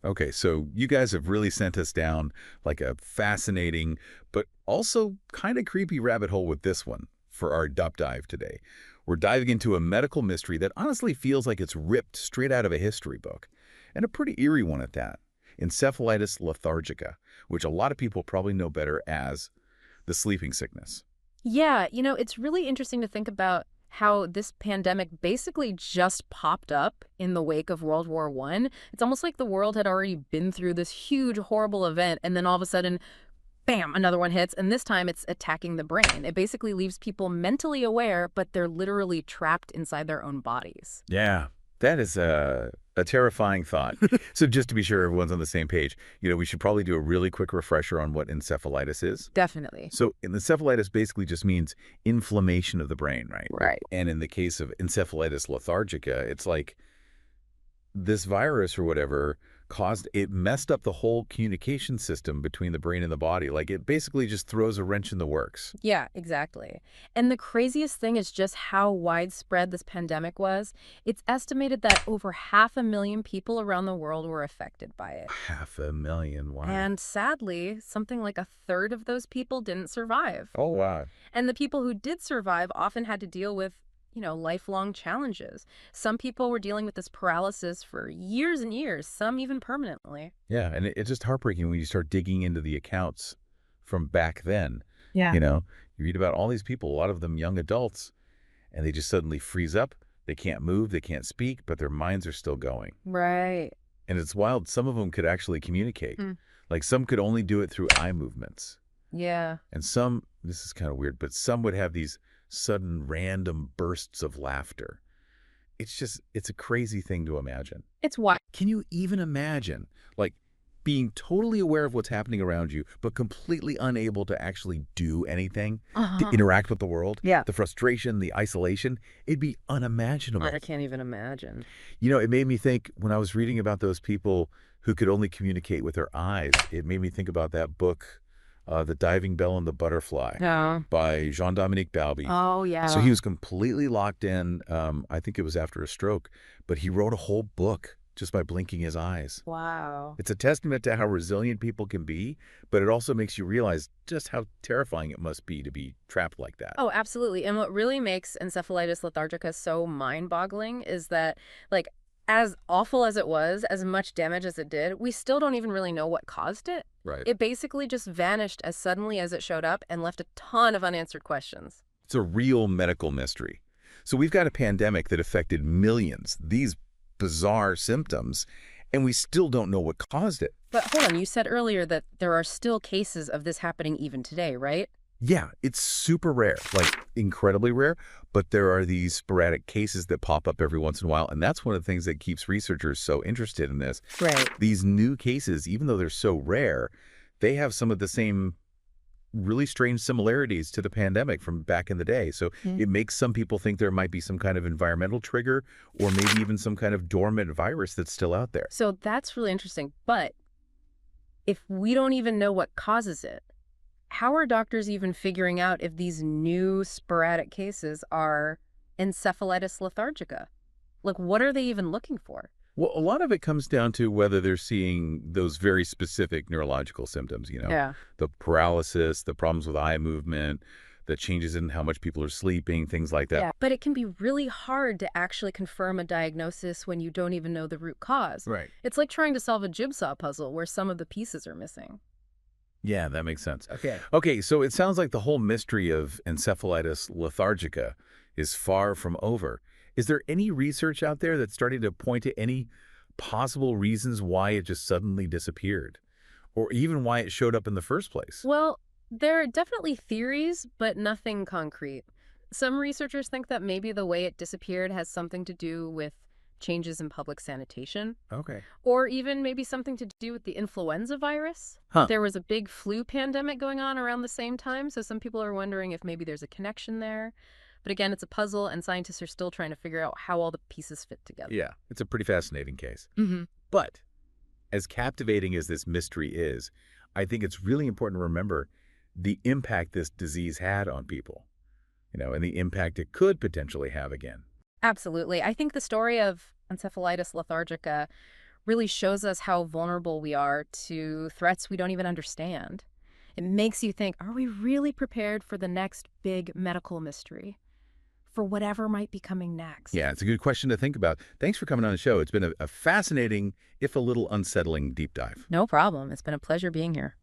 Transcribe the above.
Okay, so you guys have really sent us down like a fascinating, but also kind of creepy rabbit hole with this one for our Dup Dive today. We're diving into a medical mystery that honestly feels like it's ripped straight out of a history book, and a pretty eerie one at that. Encephalitis lethargica, which a lot of people probably know better as the sleeping sickness. Yeah, it's really interesting to think about how this pandemic basically just popped up in the wake of World War One. It's almost like the world had already been through this huge, horrible event, and then all of a sudden, bam, another one hits, and this time it's attacking the brain. It basically leaves people mentally aware, but they're literally trapped inside their own bodies. Yeah, that is a terrifying thought. So just to be sure everyone's on the same page, we should probably do a really quick refresher on what encephalitis is. Definitely. So encephalitis basically just means inflammation of the brain, right? Right. And in the case of encephalitis lethargica, it's like this virus or whatever it messed up the whole communication system between the brain and the body. Like it basically just throws a wrench in the works. Yeah, exactly. And the craziest thing is just how widespread this pandemic was. It's estimated that over 500,000 people around the world were affected by it. 500,000, wow. And sadly, something like a third of those people didn't survive. Oh, wow. And the people who did survive often had to deal with, lifelong challenges. Some people were dealing with this paralysis for years and years, some even permanently. Yeah, and it's just heartbreaking when you start digging into the accounts from back then. Yeah. You know, you read about all these people, a lot of them young adults, and they just suddenly freeze up. They can't move, they can't speak, but their minds are still going. Right. And it's wild. Some of them could actually communicate. Mm. Like some could only do it through eye movements. Yeah. And some, this is kind of weird, but some would have these sudden random bursts of laughter. It's a crazy thing to imagine. It's wild. Can you even imagine, like, being totally aware of what's happening around you, but completely unable to actually do anything, to Uh-huh. interact with the world? Yeah. The frustration, the isolation, it'd be unimaginable. I can't even imagine. It made me think when I was reading about those people who could only communicate with their eyes, it made me think about that book, The Diving Bell and the Butterfly Yeah. by Jean-Dominique Balbi. Oh, yeah. So he was completely locked in. I think it was after a stroke, but he wrote a whole book just by blinking his eyes. Wow. It's a testament to how resilient people can be, but it also makes you realize just how terrifying it must be to be trapped like that. Oh, absolutely. And what really makes encephalitis lethargica so mind-boggling is that, like, as awful as it was, as much damage as it did, we still don't even really know what caused it. Right. It basically just vanished as suddenly as it showed up and left a ton of unanswered questions. It's a real medical mystery. So we've got a pandemic that affected millions, these bizarre symptoms, and we still don't know what caused it. But hold on, you said earlier that there are still cases of this happening even today, right? Yeah, it's super rare, like incredibly rare, but there are these sporadic cases that pop up every once in a while, and that's one of the things that keeps researchers so interested in this. Right. These new cases, even though they're so rare, they have some of the same really strange similarities to the pandemic from back in the day. So it makes some people think there might be some kind of environmental trigger or maybe even some kind of dormant virus that's still out there. So that's really interesting. But if we don't even know what causes it, how are doctors even figuring out if these new sporadic cases are encephalitis lethargica? Like, what are they even looking for? Well, a lot of it comes down to whether they're seeing those very specific neurological symptoms, Yeah. the paralysis, the problems with eye movement, the changes in how much people are sleeping, things like that. Yeah, but it can be really hard to actually confirm a diagnosis when you don't even know the root cause. Right. It's like trying to solve a jigsaw puzzle where some of the pieces are missing. Yeah, that makes sense. Okay. Okay, so it sounds like the whole mystery of encephalitis lethargica is far from over. Is there any research out there that's starting to point to any possible reasons why it just suddenly disappeared? Or even why it showed up in the first place? Well, there are definitely theories, but nothing concrete. Some researchers think that maybe the way it disappeared has something to do with changes in public sanitation, Okay. or even maybe something to do with the influenza virus. Huh. There was a big flu pandemic going on around the same time, so some people are wondering if maybe there's a connection there. But again, it's a puzzle, and scientists are still trying to figure out how all the pieces fit together. Yeah, it's a pretty fascinating case. Mm-hmm. But as captivating as this mystery is, I think it's really important to remember the impact this disease had on people, and the impact it could potentially have again. Absolutely. I think the story of encephalitis lethargica really shows us how vulnerable we are to threats we don't even understand. It makes you think, are we really prepared for the next big medical mystery? For whatever might be coming next? Yeah, it's a good question to think about. Thanks for coming on the show. It's been a fascinating, if a little unsettling, deep dive. No problem. It's been a pleasure being here.